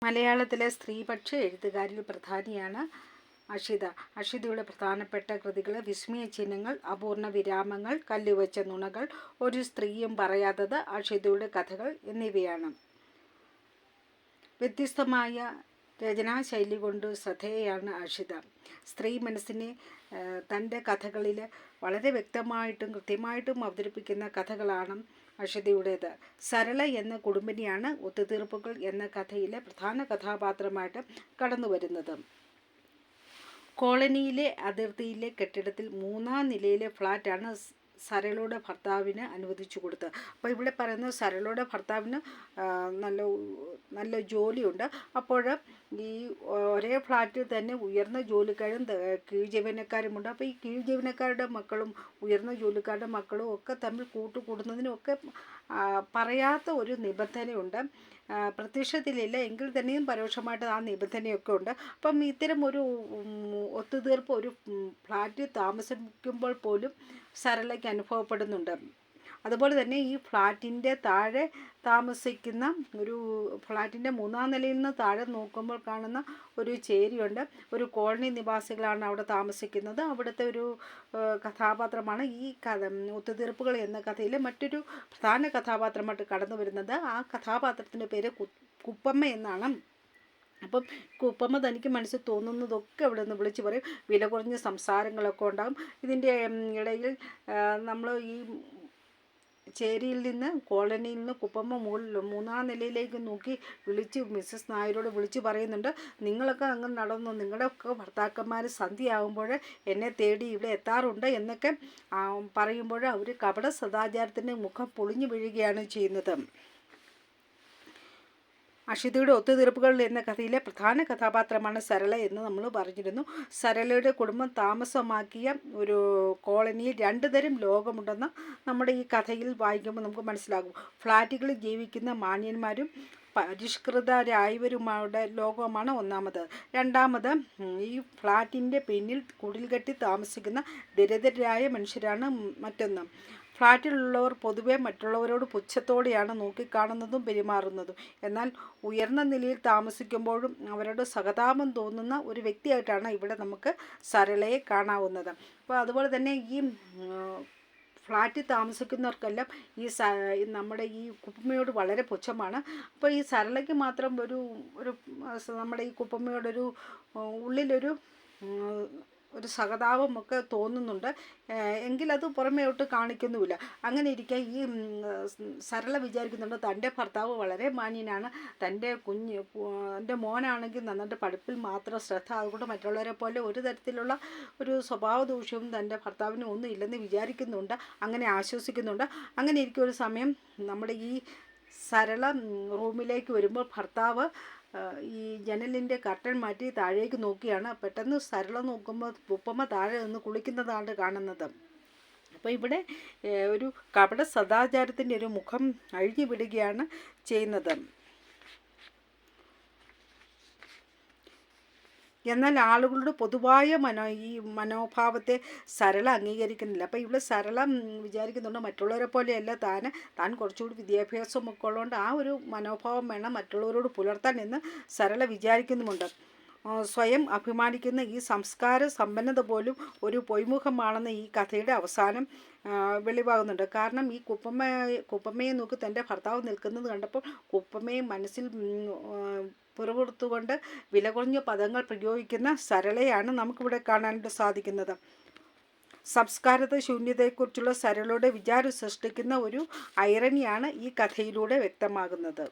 മലയാളത്തിലെ സ്ത്രീപക്ഷ എഴുത്തുകാരിൽ പ്രധാനിയാണ് അഷിത. അഷിതയുടെ പ്രധാനപ്പെട്ട കൃതികൾ വിസ്മയ ചിഹ്നങ്ങൾ, അപൂർണ വിരാമങ്ങൾ, കല്ലുവച്ച നുണകൾ, ഒരു സ്ത്രീയും പറയാത്തത്, അഷിതയുടെ കഥകൾ എന്നിവയാണ്. വ്യത്യസ്തമായ രചനാശൈലി കൊണ്ട് ശ്രദ്ധേയയാണ് അഷിത. സ്ത്രീ മനസ്സിനെ തൻ്റെ കഥകളിൽ വളരെ വ്യക്തമായിട്ടും കൃത്യമായിട്ടും അവതരിപ്പിക്കുന്ന കഥകളാണ് അഷിതയുടേത്. സരള എന്ന കുടുംബിനിയാണ് ഒത്തുതീർപ്പുകൾ എന്ന കഥയിലെ പ്രധാന കഥാപാത്രമായിട്ട് കടന്നു വരുന്നത്. കോളനിയിലെ അതിർത്തിയിലെ കെട്ടിടത്തിൽ 3-ാം നിലയിലെ ഫ്ലാറ്റാണ് സരളയുടെ ഭർത്താവിന് അനുവദിച്ചു കൊടുത്തത്. അപ്പോൾ ഇവിടെ പറയുന്നത് സരളയുടെ ഭർത്താവിന് നല്ല ജോലിയുണ്ട്. അപ്പോൾ ഈ ഒരേ ഫ്ലാറ്റിൽ തന്നെ ഉയർന്ന ജോലിക്കാരും കീഴ് ജീവനക്കാരുമുണ്ട്. അപ്പോൾ ഈ കീഴ് ജീവനക്കാരുടെ മക്കളും ഉയർന്ന ജോലിക്കാരുടെ മക്കളും ഒക്കെ തമ്മിൽ കൂട്ടുകൂടുന്നതിനൊക്കെ പറയാത്ത ഒരു നിബന്ധനയുണ്ട്. പ്രത്യക്ഷത്തിലില്ല എങ്കിൽ തന്നെയും പരോക്ഷമായിട്ട് ആ നിബന്ധനയൊക്കെ ഉണ്ട്. അപ്പം ഇത്തരം ഒരു ഒത്തുതീർപ്പ് ഒരു ഫ്ലാറ്റിൽ താമസിക്കുമ്പോൾ പോലും സരളയ്ക്ക് അനുഭവപ്പെടുന്നുണ്ട്. അതുപോലെ തന്നെ ഈ ഫ്ലാറ്റിൻ്റെ താഴെ താമസിക്കുന്ന ഫ്ലാറ്റിൻ്റെ 3-ാം നിലയിൽ നിന്ന് താഴെ നോക്കുമ്പോൾ കാണുന്ന ഒരു ചേരിയുണ്ട്. ഒരു കോളനി നിവാസികളാണ് അവിടെ താമസിക്കുന്നത്. അവിടുത്തെ ഒരു കഥാപാത്രമാണ് ഈ കഥ ഒത്തുതീർപ്പുകൾ എന്ന കഥയിലെ മറ്റൊരു പ്രധാന കഥാപാത്രമായിട്ട് കടന്നു വരുന്നത്. ആ കഥാപാത്രത്തിൻ്റെ പേര് കുപ്പമ്മ എന്നാണ്. അപ്പം കുപ്പമ്മ തനിക്ക് മനസ്സിൽ തോന്നുന്നതൊക്കെ അവിടെ നിന്ന് വിളിച്ച് പറയും. വില കുറഞ്ഞ സംസാരങ്ങളൊക്കെ ഉണ്ടാകും. ഇതിൻ്റെ ഇടയിൽ നമ്മൾ ഈ ചേരിയിൽ നിന്ന് കോളനിയിൽ നിന്ന് കുപ്പമ്മ മുകളിൽ 3-ാം നിലയിലേക്ക് നോക്കി വിളിച്ച് മിസ്സസ് നായരോട് വിളിച്ച് പറയുന്നുണ്ട്, നിങ്ങളൊക്കെ അങ്ങ് നടന്നു, നിങ്ങളുടെയൊക്കെ ഭർത്താക്കന്മാർ സന്ധ്യയാകുമ്പോൾ എന്നെ തേടി ഇവിടെ എത്താറുണ്ട് എന്നൊക്കെ പറയുമ്പോൾ അവർ കപട സദാചാരത്തിൻ്റെ മുഖം പൊളിഞ്ഞു വീഴുകയാണ് ചെയ്യുന്നത്. അഷിതയുടെ ഒത്തുതീർപ്പുകൾ എന്ന കഥയിലെ പ്രധാന കഥാപാത്രമാണ് സരള എന്ന് നമ്മൾ പറഞ്ഞിരുന്നു. സരളയുടെ കുടുംബം താമസമാക്കിയ ഒരു കോളനിയിൽ 2 തരം ലോകമുണ്ടെന്ന് നമ്മുടെ ഈ കഥയിൽ വായിക്കുമ്പോൾ നമുക്ക് മനസ്സിലാകും. ഫ്ലാറ്റുകളിൽ ജീവിക്കുന്ന മാന്യന്മാരും പരിഷ്കൃതരായവരുമാരുടെ ലോകമാണ് ഒന്നാമത്. രണ്ടാമത് ഈ ഫ്ലാറ്റിൻ്റെ പിന്നിൽ കുടിൽ കെട്ടി താമസിക്കുന്ന ദരിദ്രരായ മനുഷ്യരാണ് മറ്റൊന്ന്. ഫ്ലാറ്റിലുള്ളവർ പൊതുവെ മറ്റുള്ളവരോട് പുച്ഛത്തോടെയാണ് നോക്കിക്കാണുന്നതും പെരുമാറുന്നതും. എന്നാൽ ഉയർന്ന നിലയിൽ താമസിക്കുമ്പോഴും അവരോട് സഹതാപം തോന്നുന്ന ഒരു വ്യക്തിയായിട്ടാണ് ഇവിടെ നമുക്ക് സരളയെ കാണാവുന്നത്. അപ്പോൾ അതുപോലെ തന്നെ ഈ ഫ്ലാറ്റിൽ താമസിക്കുന്നവർക്കെല്ലാം നമ്മുടെ ഈ കുപ്പമ്മയോട് വളരെ പുച്ഛമാണ്. അപ്പോൾ ഈ സരളയ്ക്ക് മാത്രം ഒരു നമ്മുടെ ഈ കുപ്പമ്മയോടൊരു ഉള്ളിലൊരു സഹതാപമൊക്കെ തോന്നുന്നുണ്ട്. എങ്കിലത് പുറമേയോട്ട് കാണിക്കുന്നുമില്ല. അങ്ങനെ ഇരിക്കെ ഈ സരള വിചാരിക്കുന്നുണ്ട് തൻ്റെ ഭർത്താവ് വളരെ മാന്യനാണ്, എൻ്റെ മോനാണെങ്കിൽ നന്നായിട്ട് പഠിപ്പിൽ മാത്രം ശ്രദ്ധ, അതുകൊണ്ട് മറ്റുള്ളവരെ പോലെ ഒരു തരത്തിലുള്ള ഒരു സ്വഭാവ ദൂഷ്യവും തൻ്റെ ഭർത്താവിന് ഒന്നും ഇല്ലെന്ന് വിചാരിക്കുന്നുണ്ട്. അങ്ങനെ ആശ്വസിക്കുന്നുണ്ട്. അങ്ങനെ ഇരിക്കും ഒരു സമയം നമ്മുടെ ഈ സരള റൂമിലേക്ക് വരുമ്പോൾ ഭർത്താവ് ഈ ജനലിൻ്റെ കർട്ടൻ മാറ്റി താഴേക്ക് നോക്കിയാണ്. പെട്ടെന്ന് സരള നോക്കുമ്പോൾ കുപ്പമ്മ താഴെ നിന്ന് കുളിക്കുന്നതാണ് കാണുന്നത്. അപ്പോൾ ഇവിടെ ഒരു കപട സദാചാരത്തിൻ്റെ ഒരു മുഖം അഴിഞ്ഞു വിടുകയാണ് ചെയ്യുന്നത്. എന്നാൽ ആളുകളുടെ പൊതുവായ മനോഭാവത്തെ സരള അംഗീകരിക്കുന്നില്ല. അപ്പോൾ ഇവിടെ സരള വിചാരിക്കുന്നുണ്ട് മറ്റുള്ളവരെ പോലെയല്ല താൻ കുറച്ചുകൂടി വിദ്യാഭ്യാസമൊക്കെ ഉള്ളതുകൊണ്ട് ആ ഒരു മനോഭാവം വേണം മറ്റുള്ളവരോട് പുലർത്താൻ എന്ന് സരള വിചാരിക്കുന്നുമുണ്ട്. സ്വയം അഭിമാനിക്കുന്ന ഈ സംസ്കാര സമ്പന്നത പോലും ഒരു പൊയ്മുഖമാണെന്ന് ഈ കഥയുടെ അവസാനം വെളിവാകുന്നുണ്ട്. കാരണം ഈ കുപ്പമ്മയെ നോക്കി തൻ്റെ ഭർത്താവ് നിൽക്കുന്നത് കണ്ടപ്പോൾ കുപ്പമ്മയെ മനസ്സിൽ പുറപ്പെടുത്തുകൊണ്ട് വില കുറഞ്ഞ പദങ്ങൾ പ്രയോഗിക്കുന്ന സരളയാണ് നമുക്കിവിടെ കാണാനായിട്ട് സാധിക്കുന്നത്. സംസ്കാരത്തെ ശൂന്യതയെക്കുറിച്ചുള്ള സരളയുടെ വിചാരം സൃഷ്ടിക്കുന്ന ഒരു ഐറണിയാണ് ഈ കഥയിലൂടെ വ്യക്തമാകുന്നത്.